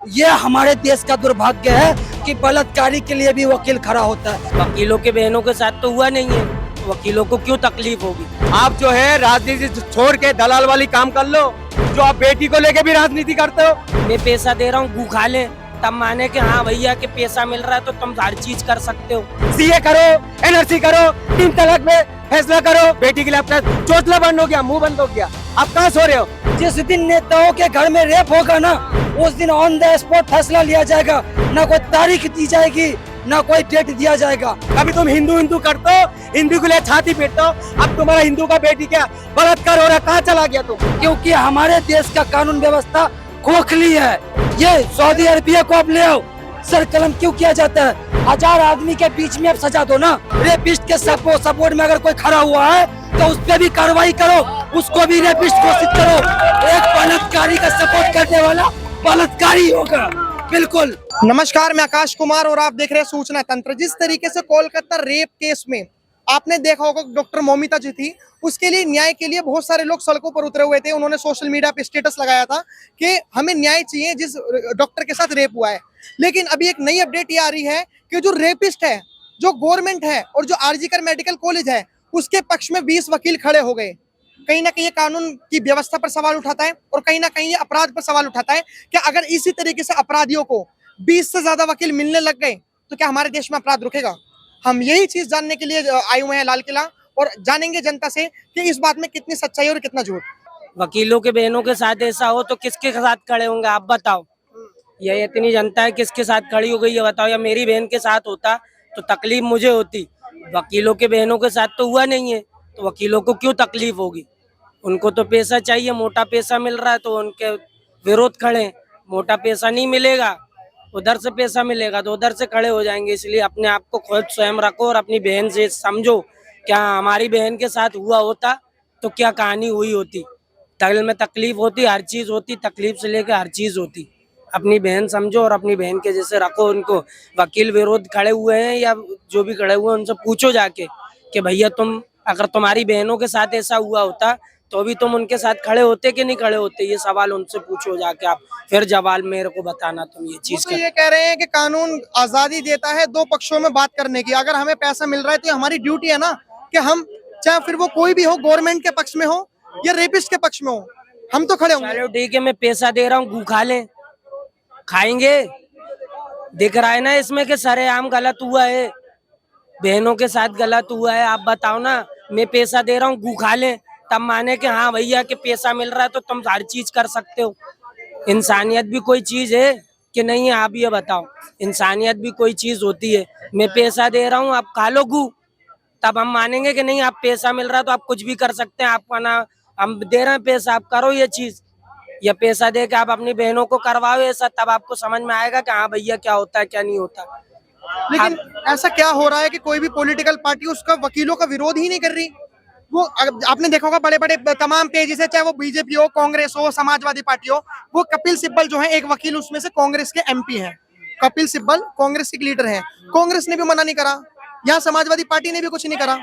ये हमारे देश का दुर्भाग्य है कि बलात्कारी के लिए भी वकील खड़ा होता है। वकीलों के बहनों के साथ तो हुआ नहीं है, वकीलों को क्यों तकलीफ होगी। आप जो है राजनीति छोड़ के दलाल वाली काम कर लो, जो आप बेटी को लेके भी राजनीति करते हो। मैं पैसा दे रहा हूँ, गू खा ले, तब माने कि हाँ भैया के पैसा मिल रहा है तो तुम हर चीज कर सकते हो। सीए करो, एनआरसी करो, 3 तलाक में फैसला करो। बेटी के लिए अपना चोटला बंद हो गया, मुंह बंद हो गया। आप कहाँ सो रहे हो? जिस दिन नेताओं के घर में रेप होगा ना, उस दिन ऑन द स्पॉट फैसला लिया जाएगा। ना कोई तारीख दी जाएगी, ना कोई डेट दिया जाएगा। अभी तुम हिंदू हिंदू करते हो, हिंदू के लिए छाती पीटते हो। अब तुम्हारा हिंदू का बेटी क्या बलात्कार हो रहा, कहाँ चला गया तुम? क्योंकि हमारे देश का कानून व्यवस्था खोखली है। ये सऊदी अरबिया को अब ले आओ, सर कलम क्यों किया जाता है? 1000 आदमी के बीच में अब सजा दो ना। रेपिस्ट के सपोर्ट में अगर कोई खड़ा हुआ है तो उस पर भी कार्रवाई करो, उसको भी रेपिस्ट घोषित करो। एक बलात्कारी का सपोर्ट करने वाला बलात्कारी होगा, बिल्कुल। नमस्कार, मैं आकाश कुमार और आप देख रहे हैं सूचना तंत्र। जिस तरीके से कोलकाता रेप केस में आपने देखा होगा डॉक्टर मौमिता जी थी, उसके लिए न्याय के लिए बहुत सारे लोग सड़कों पर उतरे हुए थे। उन्होंने सोशल मीडिया पे स्टेटस लगाया था कि हमें न्याय चाहिए जिस डॉक्टर के साथ रेप हुआ है। लेकिन अभी एक नई अपडेट ये आ रही है कि जो रेपिस्ट है, जो गवर्नमेंट है और जो आरजीकर मेडिकल कॉलेज है, उसके पक्ष में 20 वकील खड़े हो गए। कहीं ना कहीं ये कानून की व्यवस्था पर सवाल उठाता है और कहीं ना कहीं ये अपराध पर सवाल उठाता है कि अगर इसी तरीके से अपराधियों को 20 से ज्यादा वकील मिलने लग गए तो क्या हमारे देश में अपराध रुकेगा? हम यही चीज जानने के लिए आए हुए हैं लाल किला और जानेंगे जनता से कि इस बात में कितनी सच्चाई और कितना झूठ। वकीलों के बहनों के साथ ऐसा हो तो किसके साथ खड़े होंगे आप बताओ। ये इतनी जनता है किसके साथ खड़ी हो गई ये बताओ। या मेरी बहन के साथ होता तो तकलीफ मुझे होती, वकीलों के बहनों के साथ तो हुआ नहीं है, तो वकीलों को क्यों तकलीफ होगी। उनको तो पैसा चाहिए, मोटा पैसा मिल रहा है तो उनके विरोध खड़े। मोटा पैसा नहीं मिलेगा, उधर से पैसा मिलेगा तो उधर से खड़े हो जाएंगे। इसलिए अपने आप को खुद स्वयं रखो और अपनी बहन से समझो, क्या हमारी बहन के साथ हुआ होता तो क्या कहानी हुई होती। दिल में तकलीफ होती, हर चीज होती, तकलीफ से लेकर हर चीज होती। अपनी बहन समझो और अपनी बहन के जैसे रखो उनको। वकील विरोध खड़े हुए हैं या जो भी खड़े हुए हैं उनसे पूछो जाके कि भैया तुम अगर तुम्हारी बहनों के साथ ऐसा हुआ होता तो भी तुम उनके साथ खड़े होते कि नहीं खड़े होते। ये सवाल उनसे पूछो जाके आप, फिर जवाब मेरे को बताना तुम ये चीज। तो ये कह रहे हैं कि कानून आजादी देता है दो पक्षों में बात करने की। अगर हमें पैसा मिल रहा है तो हमारी ड्यूटी है ना कि हम, चाहे फिर वो कोई भी हो, गवर्नमेंट के पक्ष में हो या रेपिस्ट के पक्ष में हो, हम तो खड़े होंगे। चलो ठीक है, मैं पैसा दे रहा हूँ, गू खा ले, खाएंगे। दिख रहा है ना इसमें कि सरेआम गलत हुआ है, बहनों के साथ गलत हुआ है। आप बताओ ना, मैं पैसा दे रहा हूँ, गू खा ले, तब माने कि हाँ भैया के पैसा मिल रहा है तो तुम हर चीज कर सकते हो। इंसानियत भी कोई चीज है कि नहीं है? आप ये बताओ, इंसानियत भी कोई चीज होती है। मैं पैसा दे रहा हूँ, आप खा लो गू, तब हम मानेंगे कि नहीं आप पैसा मिल रहा है तो आप कुछ भी कर सकते हैं। आपका ना, हम दे रहे हैं पैसा, आप करो ये चीज। या पैसा दे के आप अपनी बहनों को करवाओ ऐसा, तब आपको समझ में आएगा कि हाँ भैया क्या होता है क्या नहीं होता। लेकिन ऐसा क्या हो रहा है कि कोई भी पॉलिटिकल पार्टी उसका वकीलों का विरोध ही नहीं कर रही? वो आपने देखा होगा बड़े बड़े तमाम पेजेस है, चाहे वो बीजेपी हो, कांग्रेस हो, समाजवादी पार्टी हो। वो कपिल सिब्बल जो है एक वकील, उसमें से कांग्रेस के एमपी हैं। कपिल सिब्बल कांग्रेस के लीडर हैं, कांग्रेस ने भी मना नहीं करा, यहाँ समाजवादी पार्टी ने भी कुछ नहीं करा।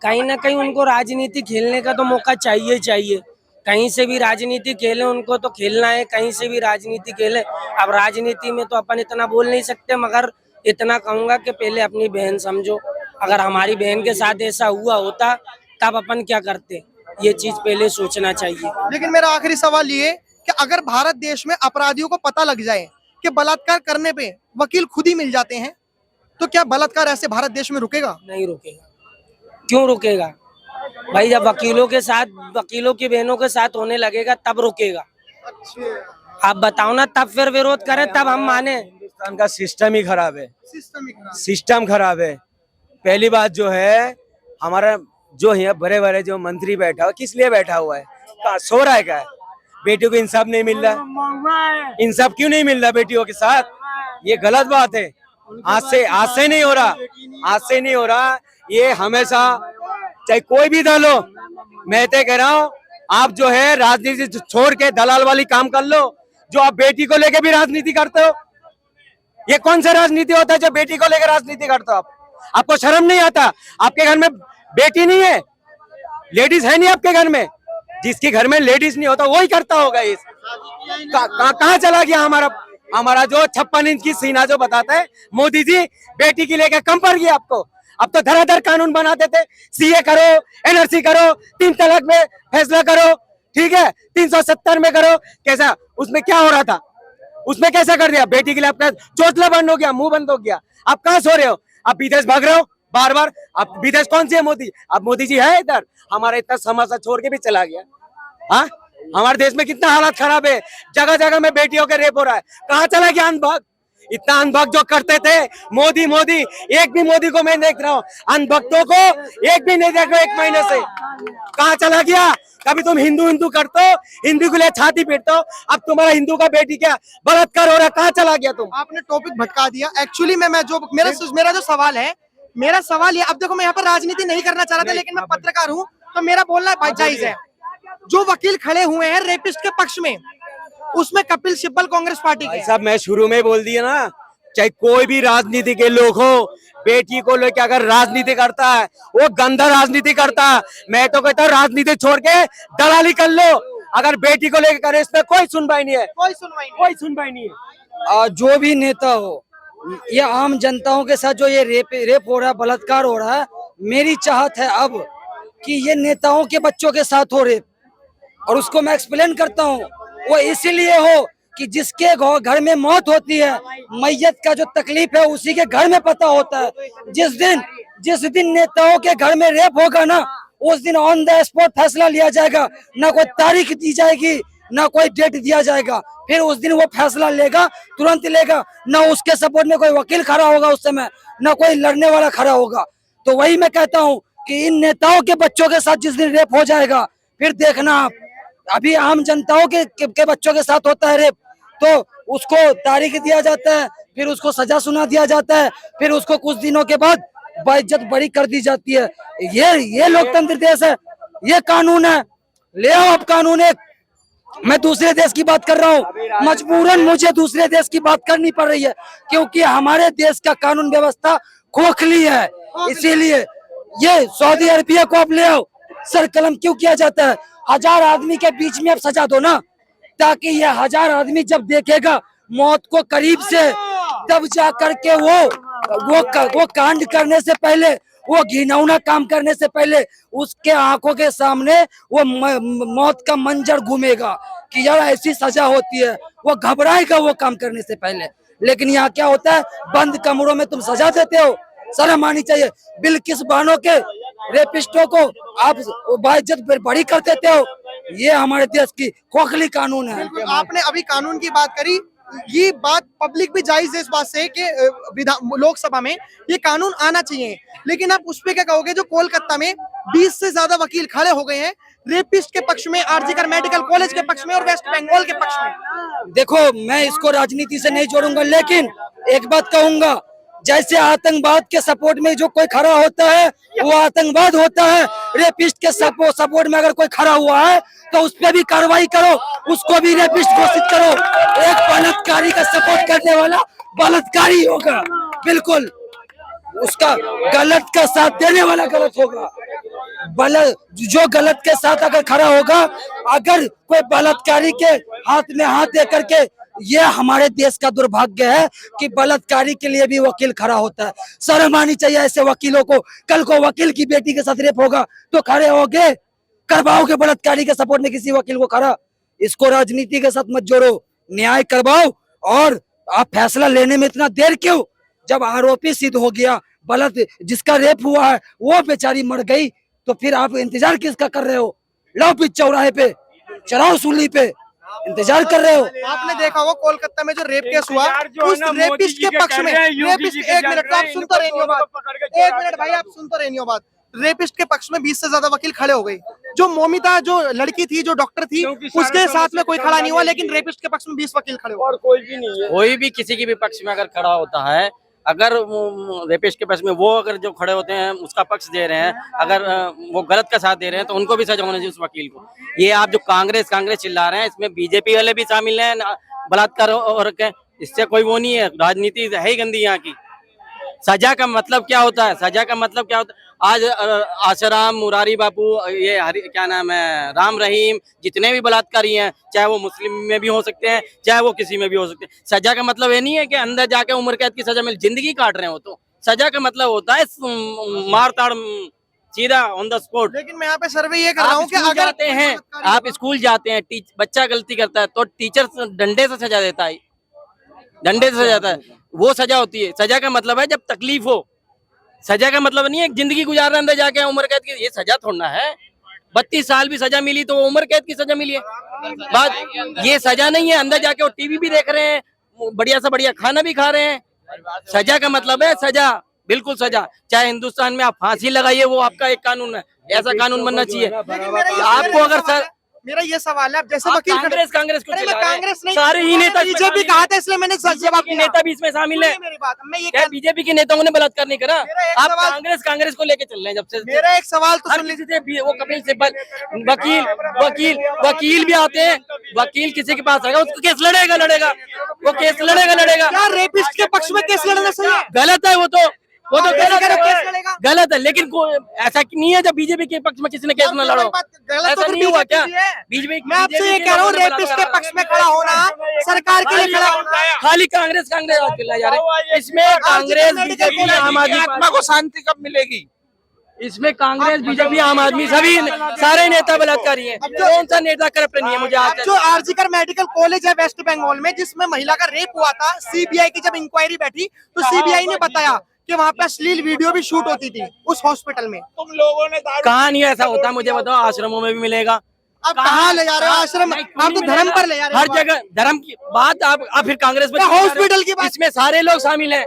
कहीं ना कहीं उनको राजनीति खेलने का तो मौका चाहिए। कहीं से भी राजनीति खेले, उनको तो खेलना है, कहीं से भी राजनीति खेले। अब राजनीति में तो अपन इतना बोल नहीं सकते, मगर इतना कहूंगा कि पहले अपनी बहन समझो। अगर हमारी बहन के साथ ऐसा हुआ होता तब अपन क्या करते, ये चीज पहले सोचना चाहिए। लेकिन मेरा आखिरी सवाल ये कि अगर भारत देश में अपराधियों को पता लग जाए कि बलात्कार करने पे वकील खुद ही मिल जाते हैं, तो क्या बलात्कार ऐसे भारत देश में रुकेगा? नहीं रुकेगा। क्यों रुकेगा भाई? जब वकीलों के साथ, वकीलों की बहनों के साथ होने लगेगा तब रुकेगा। आप बताओ ना, तब फिर विरोध करें तब हम माने। हिंदुस्तान का सिस्टम ही खराब है, सिस्टम खराब है। पहली बात जो है, हमारा जो है बड़े बड़े जो मंत्री बैठा हुआ, किस लिए बैठा हुआ है? सो रहा है क्या? बेटियों को इंसाफ नहीं मिल रहा। इंसाफ क्यों नहीं मिल रहा बेटियों के साथ? ये गलत बात है। आज से नहीं हो रहा, आज से नहीं हो रहा। ये हमेशा, चाहे कोई भी दल हो, मैं तो कह रहा हूँ आप जो है राजनीति छोड़ के दलाल वाली काम कर लो, जो आप बेटी को लेके भी राजनीति करते हो। ये कौन सा राजनीति होता है जो बेटी को लेकर राजनीति करते हो आप? आपको शर्म नहीं आता? आपके घर में बेटी नहीं है, लेडीज है नहीं आपके घर में? जिसके घर में लेडीज नहीं होता वही करता होगा। इस कहाँ चला गया हमारा हमारा जो 56 इंच की सीना जो बताता है मोदी जी बेटी की लेकर कम पड़ गया आपको। अब तो धड़ाधड़ कानून बना देते, सीए करो, एनआरसी करो, 3 तलाक में फैसला करो, ठीक है, 370 में करो। कैसा उसमें क्या हो रहा था, उसमें कैसा कर दिया? बेटी के लिए अपना चोटला बंद हो गया, मुंह बंद हो गया। आप कहाँ सो रहे हो? आप विदेश भाग रहे हो बार बार। आप विदेश कौन से है मोदी? अब मोदी जी है इधर, हमारा इतना समासा छोड़ के भी चला गया। हाँ, हमारे देश में कितना हालत खराब है, जगह जगह में बेटियों के रेप हो रहा है। कहाँ चला गया अंधभक्त? इतना अंधभक्त जो करते थे मोदी मोदी, एक भी मोदी को मैं देख रहा हूँ, अंधभक्तों को एक भी नहीं देख रहा 1 महीने से। कहाँ चला गया? कभी तुम हिंदू हिंदू करते हो, हिंदू के लिए छाती पीटते हो, अब तुम्हारा हिंदू का बेटी क्या बलात्कार हो रहा है, कहाँ चला गया तुम? आपने टॉपिक भटका दिया। एक्चुअली मैं जो मेरा जो सवाल है, मेरा सवाल ये, अब देखो मैं यहाँ पर राजनीति नहीं करना चाह रहा था, लेकिन मैं पत्रकार हूँ तो मेरा बोलना जायज है। जो वकील खड़े हुए हैं रेपिस्ट के पक्ष में, उसमें कपिल सिब्बल कांग्रेस पार्टी के। साहब मैं शुरू में बोल दिया ना, चाहे कोई भी राजनीति के लोग हो, बेटी को लेकर अगर राजनीति करता है वो गंदा राजनीति करता है। मैं तो कहता हूँ राजनीति छोड़ के दलाली कर लो। अगर बेटी को लेकर करे इसमें कोई सुनवाई नहीं है, कोई सुनवाई नहीं, कोई सुनवाई नहीं है। जो भी नेता हो, ये आम जनताओं के साथ जो ये रेप हो रहा है, बलात्कार हो रहा है, मेरी चाहत है अब कि ये नेताओं के बच्चों के साथ हो रेप। और उसको मैं एक्सप्लेन करता हूँ, वो इसीलिए हो कि जिसके घर में मौत होती है, मैयत का जो तकलीफ है उसी के घर में पता होता है। जिस दिन नेताओं के घर में रेप होगा ना, उस दिन ऑन द स्पॉट फैसला लिया जाएगा। ना कोई तारीख दी जाएगी, ना कोई डेट दिया जाएगा, फिर उस दिन वो फैसला लेगा, तुरंत लेगा। ना उसके सपोर्ट में कोई वकील खड़ा होगा उस समय, ना कोई लड़ने वाला खड़ा होगा। तो वही मैं कहता हूँ कि इन नेताओं के बच्चों के साथ जिस दिन रेप हो जाएगा, फिर देखना आप। अभी आम जनताओं के बच्चों के साथ होता है रेप, तो उसको तारीख दिया जाता है, फिर उसको सजा सुना दिया जाता है, फिर उसको कुछ दिनों के बाद बेइज्जत बरी कर दी जाती है। ये लोकतंत्र देश है, ये कानून है। ले आओ आप कानून एक। मैं दूसरे देश की बात कर रहा हूँ, मजबूरन मुझे दूसरे देश की बात करनी पड़ रही है, क्योंकि हमारे देश का कानून व्यवस्था खोखली है। इसीलिए ये सऊदी अरबिया को आप ले आओ, सर कलम क्यों किया जाता है? 1000 आदमी के बीच में अब सजा दो ना, ताकि ये 1000 आदमी जब देखेगा मौत को करीब से, तब जा करके वो कांड करने से पहले, वो घिनौना काम करने से पहले उसके आंखों के सामने वो मौत का मंजर घूमेगा कि यार ऐसी सजा होती है। वो घबराएगा वो काम करने से पहले। लेकिन यहाँ क्या होता है, बंद कमरों में तुम सजा देते हो। शर्म आनी चाहिए। बिल्किस बानो के रेपिस्टों को आप बाइज्जत बड़ी कर देते हो। ये हमारे देश की खोखली कानून है। आपने अभी कानून की बात करी, ये बात पब्लिक भी जायज है इस बात से कि लोकसभा में ये कानून आना चाहिए, लेकिन आप उस पे क्या कहोगे जो कोलकाता में 20 से ज्यादा वकील खड़े हो गए हैं रेपिस्ट के पक्ष में, आरजीकर मेडिकल कॉलेज के पक्ष में और वेस्ट बंगाल के पक्ष में? देखो, मैं इसको राजनीति से नहीं जोड़ूंगा, लेकिन एक बात कहूंगा, जैसे आतंकवाद के सपोर्ट में जो कोई खड़ा होता है वो आतंकवाद होता है। रेपिस्ट के सपोर्ट में अगर कोई खड़ा हुआ है तो उस पर भी कार्रवाई करो, उसको भी रेपिस्ट घोषित करो। एक बलात्कारी का सपोर्ट करने वाला बलात्कारी होगा, बिल्कुल। उसका गलत का साथ देने वाला गलत होगा। जो गलत के साथ अगर खड़ा होगा, अगर कोई बलात्कारी के हाथ में हाथ दे करके, ये हमारे देश का दुर्भाग्य है कि बलात्कारी के लिए भी वकील खड़ा होता है। शर्म आनी चाहिए ऐसे वकीलों को। कल को वकील की बेटी के साथ रेप होगा तो खड़े होगे, करवाओगे बलात्कारी के सपोर्ट में किसी वकील को खड़ा? इसको राजनीति के साथ मत जोड़ो, न्याय करवाओ। और आप फैसला लेने में इतना देर क्यों? जब आरोपी सिद्ध हो गया, जिसका रेप हुआ है वो बेचारी मर गई, तो फिर आप इंतजार किसका कर रहे हो? लाओ बीच चौराहे पे, चलाओ सूली पे, इंतजार कर रहे हो। आपने देखा होगा कोलकाता में जो रेप केस हुआ, उस रेपिस्ट के पक्ष में, रेपिस्ट, एक मिनट आप सुन तो रहे नहीं हो बात, एक मिनट भाई आप सुन तो रहे नहीं हो बात। रेपिस्ट के पक्ष में 20 से ज्यादा वकील खड़े हो गए। जो मोमिता जो लड़की थी, जो डॉक्टर थी, उसके साथ में कोई खड़ा नहीं हुआ, लेकिन रेपिस्ट के पक्ष में 20 वकील खड़े हुए। कोई भी नहीं है। कोई भी किसी के भी पक्ष में अगर खड़ा होता है, अगर रेपिस्ट के पक्ष में वो अगर जो खड़े होते हैं उसका पक्ष दे रहे हैं, अगर वो गलत का साथ दे रहे हैं, तो उनको भी सजा होनी चाहिए उस वकील को। ये आप जो कांग्रेस चिल्ला रहे हैं, इसमें बीजेपी वाले भी शामिल हैं, बलात्कार और इससे कोई वो नहीं है। राजनीति है ही गंदी यहाँ की। सजा का मतलब क्या होता है? सजा का मतलब क्या होता है? आज आसाराम, मुरारी बापू, ये क्या नाम है, राम रहीम, जितने भी बलात्कारी हैं, चाहे वो मुस्लिम में भी हो सकते हैं, चाहे वो किसी में भी हो सकते हैं। सजा का मतलब ये नहीं है कि अंदर जाके उम्र कैद की सजा मिल, जिंदगी काट रहे हो। तो सजा का मतलब होता है मार ताड़, सीधा ऑन द स्पॉट। लेकिन मैं यहाँ पे सर्वे ये कर रहा हूँ कि स्कूल अगर जाते हैं, आप स्कूल जाते हैं, बच्चा गलती करता है तो टीचर डंडे से सजा देता है, डंडे से सजा देता है, वो सजा होती है। सजा का मतलब है जब तकलीफ हो। सजा का मतलब नहीं है जिंदगी गुजार रहे अंदर जाके उम्र कैद की, ये सजा थोड़ा है। 32 साल भी सजा मिली तो वो उम्र कैद की सजा मिली है। बात ये सजा नहीं है, अंदर जाके वो टीवी भी देख रहे हैं, बढ़िया से बढ़िया खाना भी खा रहे हैं। सजा का मतलब है सजा, बिल्कुल सजा। चाहे हिंदुस्तान में आप फांसी लगाइए, वो आपका एक कानून है, ऐसा कानून बनना चाहिए। आपको अगर सर मेरा ये सवाल है, अब जैसे आप वकील कांग्रेस क्यों अरे मैं चिल्ला रहे हैं? कांग्रेस नहीं, सारे ही नेता बीजेपी कहा था, इसलिए मैंने जवाब के नेता भी इसमें शामिल है। मेरी बात, मैं ये क्या बीजेपी के नेताओं ने बलात्कार नहीं करा? मेरा एक आप सवाल- कांग्रेस को लेके चल रहे हैं जब से। मेरा एक सवाल तो हर सुन किसी से वो कपिल सिब्बल, वकील भी आते हैं, वकील किसी के पास आएगा, उसको केस लड़ेगा, वो केस लड़ेगा। क्या रेपिस्ट के पक्ष में केस लड़ना सही है? गलत है वो तो केस लड़ेगा। गलत है, लेकिन ऐसा नहीं है जब बीजेपी के पक्ष में किसी ने केस न लड़ो। गलत ऐसा तो नहीं हुआ क्या? बीजेपी मैं आपसे ये कह रहा हूँ, रेपिस्ट के पक्ष में खड़ा होना सरकार के लिए खड़ा होना। खाली कांग्रेस चिल्लाए जा रहे हैं। इसमें कांग्रेस, बीजेपी, आम आदमी आत्मा को शांति कब मिलेगी? इसमें कांग्रेस, बीजेपी, आम आदमी सभी सारे नेता बलात्कारी हैं। कौन सा नेता करप्ट नहीं है? मुझे आज जो आरजीकर मेडिकल कॉलेज है वेस्ट बंगाल में, जिसमें महिला का रेप हुआ था, सीबीआई की जब इंक्वायरी बैठी तो सीबीआई ने बताया कि वहाँ पे अश्लील वीडियो भी शूट होती थी उस हॉस्पिटल में। तुम लोगों ने कहाँ नहीं ऐसा होता? मुझे बताओ, आश्रमों में भी मिलेगा। अब कहाँ ले जा रहे हो आश्रम? आप तो धर्म पर ले जा रहे हो। हर जगह धर्म की बात आप फिर कांग्रेस में हॉस्पिटल की बात, इसमें सारे लोग शामिल हैं।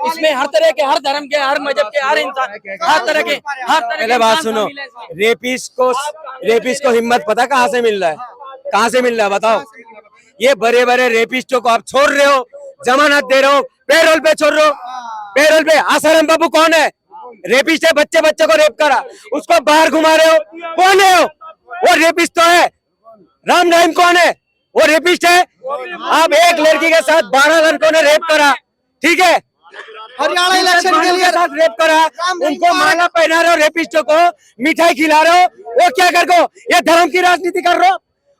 इसमें हर तरह के, हर धर्म के, हर मजहब के, हर इंसान, हर तरह के पहले बात सुनो, रेपिस्ट को हिम्मत पता कहाँ से मिल रहा है? कहाँ से मिल रहा है बताओ? ये बड़े बड़े रेपिस्टों को आप छोड़ रहे हो, जमानत दे रहे हो, पेरोल पे छोड़ रहे हो। पेरोल पे आसाराम बाबू कौन है? रेपिस्ट है, बच्चे को रेप करा, उसको बाहर घुमा रहे हो। कौन है वो रेपिस्ट तो है। राम रहीम कौन है? वो रेपिस्ट है। आप एक लड़की के साथ 12 लड़कों ने रेप करा, ठीक है? हरियाणा इलेक्शन के लिए साथ रेप करा, उनको माला पहना रहे हो, रेपिस्टों को मिठाई खिला रहे हो। वो क्या कर रहे हो? ये धर्म की राजनीति कर रहे हो।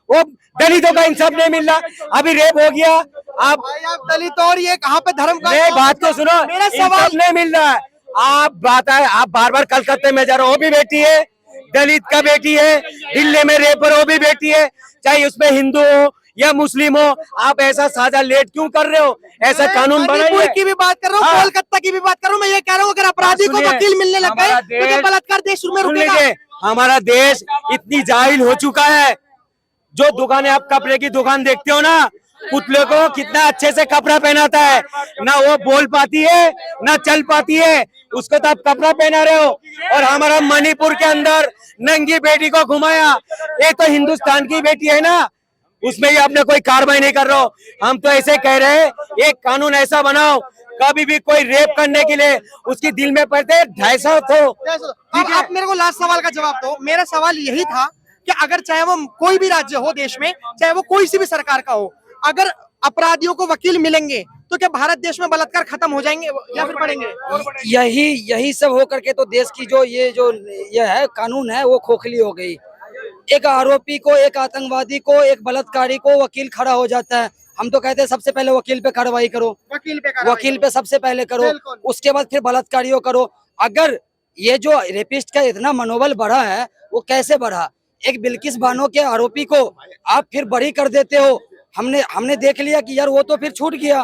वो दलितों का इंसाफ नहीं मिल रहा। अभी रेप हो गया, आप दलित और ये कहाँ पे धर्म का? मेरी बात को सुनो, मेरा सवाल नहीं मिल रहा है। आप बार बार कलकत्ते में जा रहे हो, वो भी बेटी है, दलित का बेटी है, दिल्ली में रेपर वो भी बेटी है, चाहे उसमें हिंदू हो या मुस्लिम हो। आप ऐसा साझा लेट क्यों कर रहे हो? ऐसा कानून बनाइए। की भी बात कर रहा हूँ, कोलकाता की भी बात कर रहा हूँ। मैं ये कह रहा हूँ, अगर अपराधी को वकील मिलने लग गए तो क्या बलात्कार देश में रुकेगा? हमारा देश इतनी जाहिल हो चुका है। जो दुकानें, आप कपड़े की दुकान देखते हो ना, पुतले को कितना अच्छे से कपड़ा पहनाता है, ना वो बोल पाती है ना चल पाती है, उसको तो आप कपड़ा पहना रहे हो। और हमारा मणिपुर के अंदर नंगी बेटी को घुमाया, ये तो हिंदुस्तान की बेटी है ना, उसमें ही आपने कोई कार्रवाई नहीं कर रहे हो। हम तो ऐसे कह रहे हैं, एक कानून ऐसा बनाओ, कभी भी कोई रेप करने के लिए उसकी दिल में पड़ते 250 हो। अब आप मेरे को लास्ट सवाल का जवाब दो। मेरा सवाल यही था कि अगर चाहे वो कोई भी राज्य हो देश में, चाहे वो कोई सी भी सरकार का हो, अगर अपराधियों को वकील मिलेंगे तो क्या भारत देश में बलात्कार खत्म हो जाएंगे या फिर बढ़ेंगे? यही सब हो करके तो देश की ये है कानून है, वो खोखली हो गई। एक आरोपी को, एक आतंकवादी को, एक बलात्कारी को वकील खड़ा हो जाता है। हम तो कहते हैं सबसे पहले वकील पे कार्रवाई करो, वकील पे सबसे पहले करो, उसके बाद फिर बलात्कारियों करो। अगर ये जो रेपिस्ट का इतना मनोबल बढ़ा है, वो कैसे बढ़ा? एक बिल्किस बानो के आरोपी को आप फिर बरी कर देते हो। हमने देख लिया कि यार वो तो फिर छूट गया,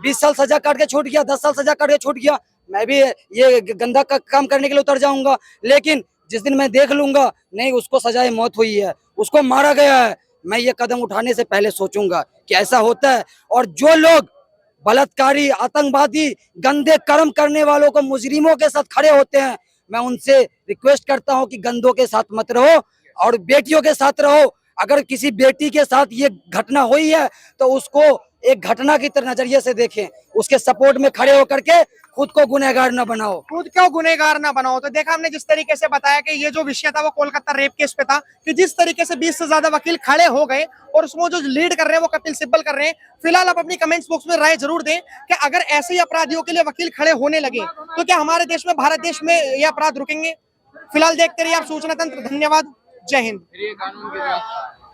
20 साल सजा काट के छूट गया, 10 साल सजा काट के छूट गया। मैं भी ये गंदा काम करने के लिए उतर जाऊंगा, लेकिन जिस दिन मैं देख लूंगा नहीं उसको सजाए मौत हुई है, उसको मारा गया है, मैं ये कदम उठाने से पहले सोचूंगा कि ऐसा होता है। और जो लोग बलात्कारी, आतंकवादी, गंदे कर्म करने वालों को मुजरिमों के साथ खड़े होते हैं, मैं उनसे रिक्वेस्ट करता हूं कि गंदों के साथ मत रहो और बेटियों के साथ रहो। अगर किसी बेटी के साथ ये घटना हुई है तो उसको एक घटना की तरह नजरिए से देखें, उसके सपोर्ट में खड़े होकर के खुद को गुनहगार न बनाओ। खुद क्यों गुनहगार ना बनाओ। तो देखा हमने जिस तरीके से बताया कि ये जो विषय था वो कोलकाता रेप केस पे था, कि जिस तरीके से 20 से ज्यादा वकील खड़े हो गए और उसमें जो लीड कर रहे हैं वो कपिल सिब्बल कर रहे हैं। फिलहाल आप अपनी कमेंट्स बॉक्स में राय जरूर दें कि अगर ऐसे ही अपराधियों के लिए वकील खड़े होने लगे तो क्या हमारे देश में, भारत देश में ये अपराध रुकेंगे? फिलहाल देखते रहिए आप सूचना तंत्र। धन्यवाद, जय हिंद।